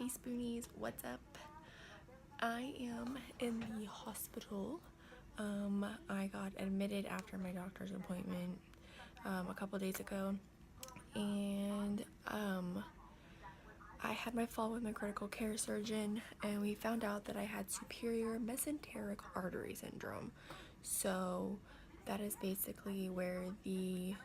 Hey Spoonies, what's up? I am in the hospital. I got admitted after my doctor's appointment a couple days ago, and I had my fall with my critical care surgeon, and we found out that I had superior mesenteric artery syndrome. So that is basically where the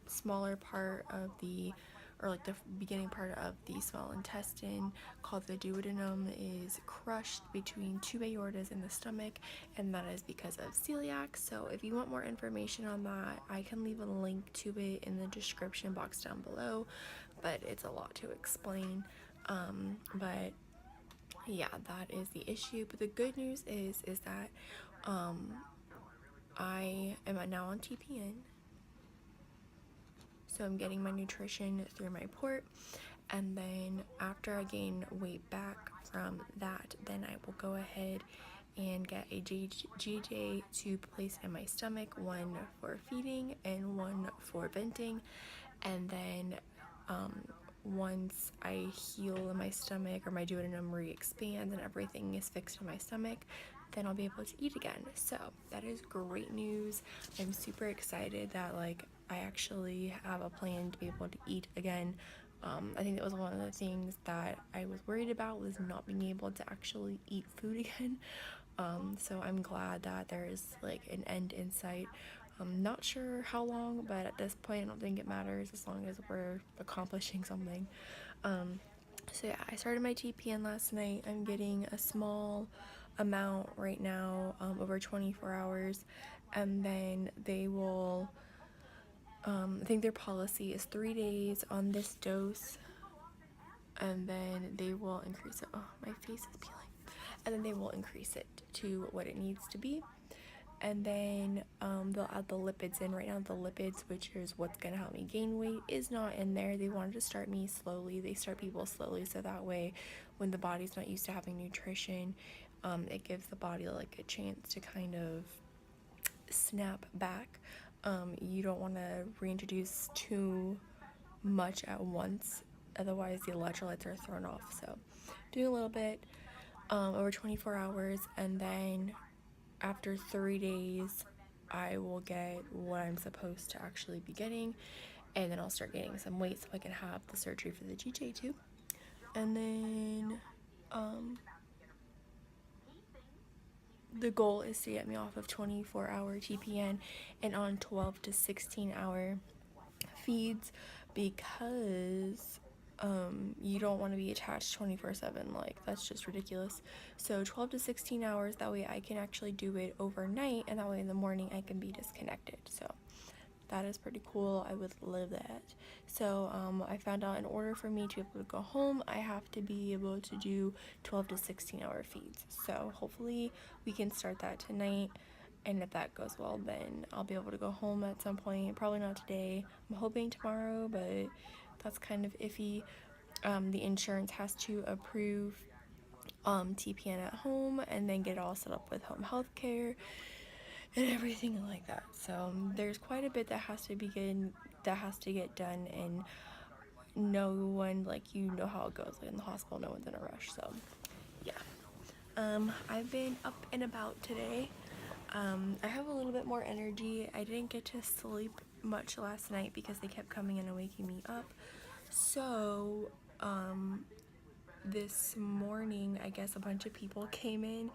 smaller part of the or like the beginning part of the small intestine called the duodenum is crushed between two aortas in the stomach, and that is because of celiac. So if you want more information on that, I can leave a link to it in the description box down below, but it's a lot to explain. But yeah, that is the issue. But the good news is that I am now on TPN, so I'm getting my nutrition through my port, and then after I gain weight back from that, then I will go ahead and get a GJ tube placed in my stomach, one for feeding and one for venting. And then once I heal in my stomach, or my duodenum re-expands and everything is fixed in my stomach, then I'll be able to eat again. So that is great news. I'm super excited that I actually have a plan to be able to eat again. I think that was one of the things that I was worried about, was not being able to actually eat food again. So I'm glad that there is an end in sight. I'm not sure how long, but at this point I don't think it matters as long as we're accomplishing something. So yeah, I started my TPN last night. I'm getting a small amount right now, over 24 hours, and then they will, I think their policy is 3 days on this dose, and then they will increase it. Oh, my face is peeling. And then they will increase it to what it needs to be. And then they'll add the lipids in. Right now the lipids, which is what's gonna help me gain weight, is not in there. They wanted to start me slowly. They start people slowly, so that way when the body's not used to having nutrition, it gives the body a chance to kind of snap back. You don't want to reintroduce too much at once, otherwise the electrolytes are thrown off. So doing a little bit over 24 hours, and then after 3 days I will get what I'm supposed to actually be getting, and then I'll start gaining some weight so I can have the surgery for the GJ too. And then the goal is to get me off of 24-hour TPN and on 12 to 16-hour feeds, because you don't want to be attached 24/7. That's just ridiculous. So 12 to 16 hours, that way I can actually do it overnight, and that way in the morning I can be disconnected. So that is pretty cool. I would love that. So I found out in order for me to be able to go home, I have to be able to do 12 to 16-hour feeds. So hopefully we can start that tonight, and if that goes well, then I'll be able to go home at some point. Probably not today. I'm hoping tomorrow, but that's kind of iffy. The insurance has to approve TPN at home and then get it all set up with home health care and everything like that. So there's quite a bit that has to get done, and no one, you know how it goes in the hospital, no one's in a rush. So yeah, I've been up and about today. I have a little bit more energy. I didn't get to sleep much last night because they kept coming in and waking me up. So this morning, I guess a bunch of people came in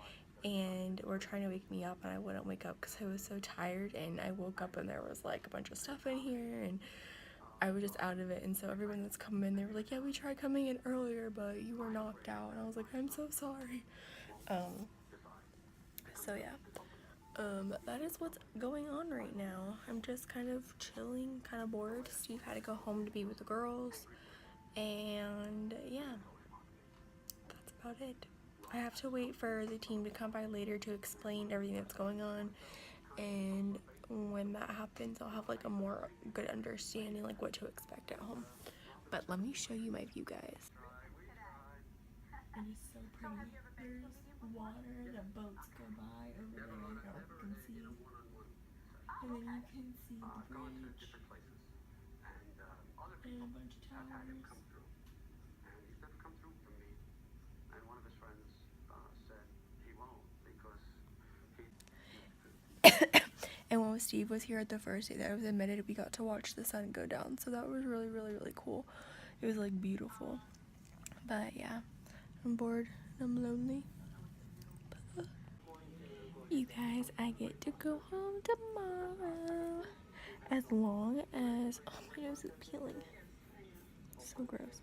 and were trying to wake me up, and I wouldn't wake up because I was so tired, and I woke up and there was a bunch of stuff in here, and I was just out of it. And so everyone that's come in, they were like, yeah, we tried coming in earlier, but you were knocked out. And I was like, I'm so sorry. So yeah, that is what's going on right now. I'm just kind of chilling, kind of bored. Steve had to go home to be with the girls, and yeah, that's about it. I have to wait for the team to come by later to explain everything that's going on, and when that happens, I'll have a more good understanding what to expect at home. But let me show you my view, guys. It is so pretty. There's water that boats go by over there. I don't know if you can see. And then you can see the bridge and a bunch of towers. know Steve was here the first day that I was admitted. We got to watch the sun go down, so that was really, really, really cool. It was like beautiful. But yeah, I'm bored, I'm lonely. But, you guys, I get to go home tomorrow. As long as, oh, my nose is peeling. So gross.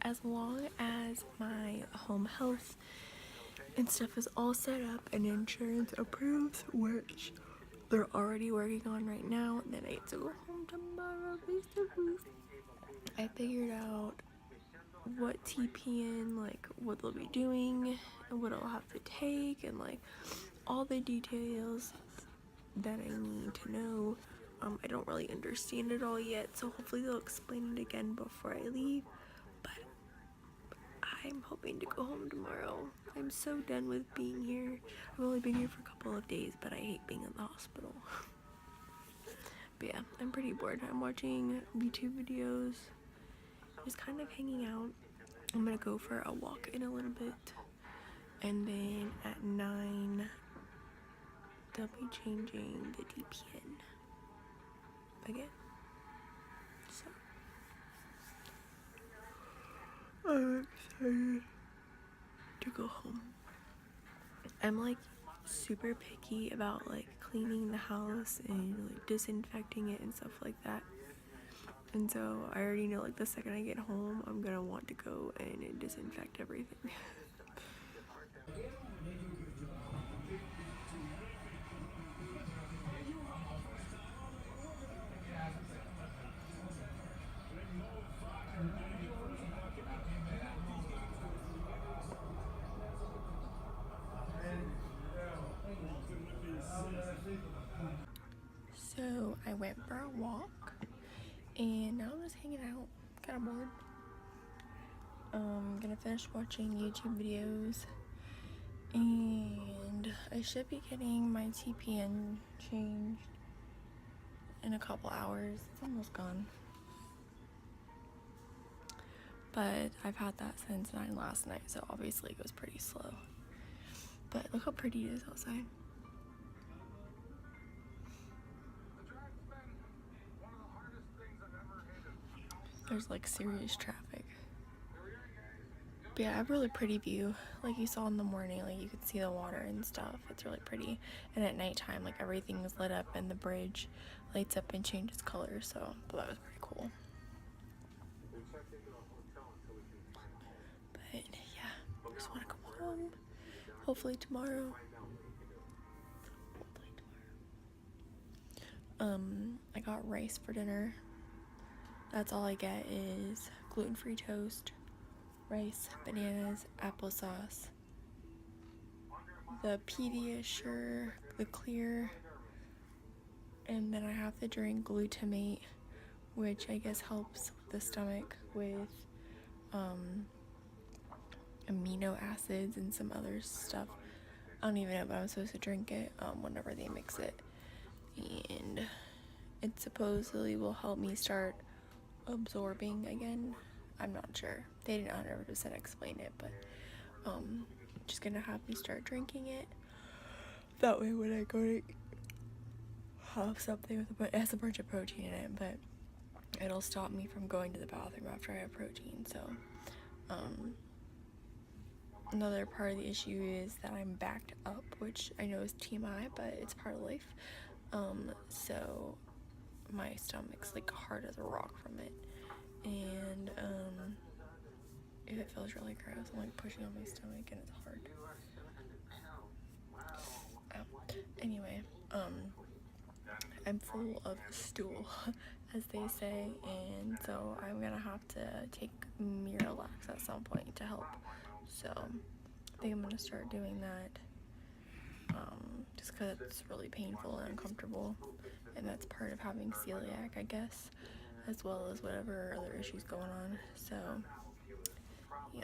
As long as my home health and stuff is all set up and insurance approves, which they're already working on right now, then I get to go home tomorrow, basically. I figured out what TPN, like what they'll be doing and what I'll have to take, and like all the details that I need to know. I don't really understand it all yet, so hopefully they'll explain it again before I leave. But I'm hoping to go home tomorrow. I'm so done with being here. I've only been here for a couple of days, but I hate being in the hospital. But yeah, I'm pretty bored. I'm watching YouTube videos, just kind of hanging out. I'm gonna go for a walk in a little bit, and then at 9 they'll be changing the TPN again. So I'm excited to go home. I'm like super picky about like cleaning the house and like disinfecting it and stuff like that. And so I already know like the second I get home, I'm gonna want to go and disinfect everything. So I went for a walk, and now I'm just hanging out, kind of bored. I'm gonna finish watching YouTube videos, and I should be getting my TPN changed in a couple hours. It's almost gone. But I've had that since 9 last night, so obviously it goes pretty slow. But look how pretty it is outside. There's like serious traffic. But yeah, I have a really pretty view. Like you saw in the morning, like you could see the water and stuff. It's really pretty. And at nighttime, like everything is lit up and the bridge lights up and changes color. So that was pretty cool. But yeah, I just want to go home. Hopefully tomorrow. I got rice for dinner. That's all I get is gluten-free toast, rice, bananas, applesauce, the Pediasure, the clear, and then I have to drink glutamate, which I guess helps the stomach with amino acids and some other stuff. I don't even know, but I'm supposed to drink it whenever they mix it, and it supposedly will help me start absorbing again. I'm not sure. They didn't 100% explain it, but just gonna have me start drinking it. That way when I go to have something with it has a bunch of protein in it, but it'll stop me from going to the bathroom after I have protein. So another part of the issue is that I'm backed up, which I know is TMI, but it's part of life. So my stomach's like hard as a rock from it, and it feels really gross. I'm like pushing on my stomach and it's hard. Anyway, I'm full of stool, as they say, and so I'm gonna have to take Miralax at some point to help. So I think I'm gonna start doing that, just because it's really painful and uncomfortable, and that's part of having celiac, I guess, as well as whatever other issues going on. So yeah.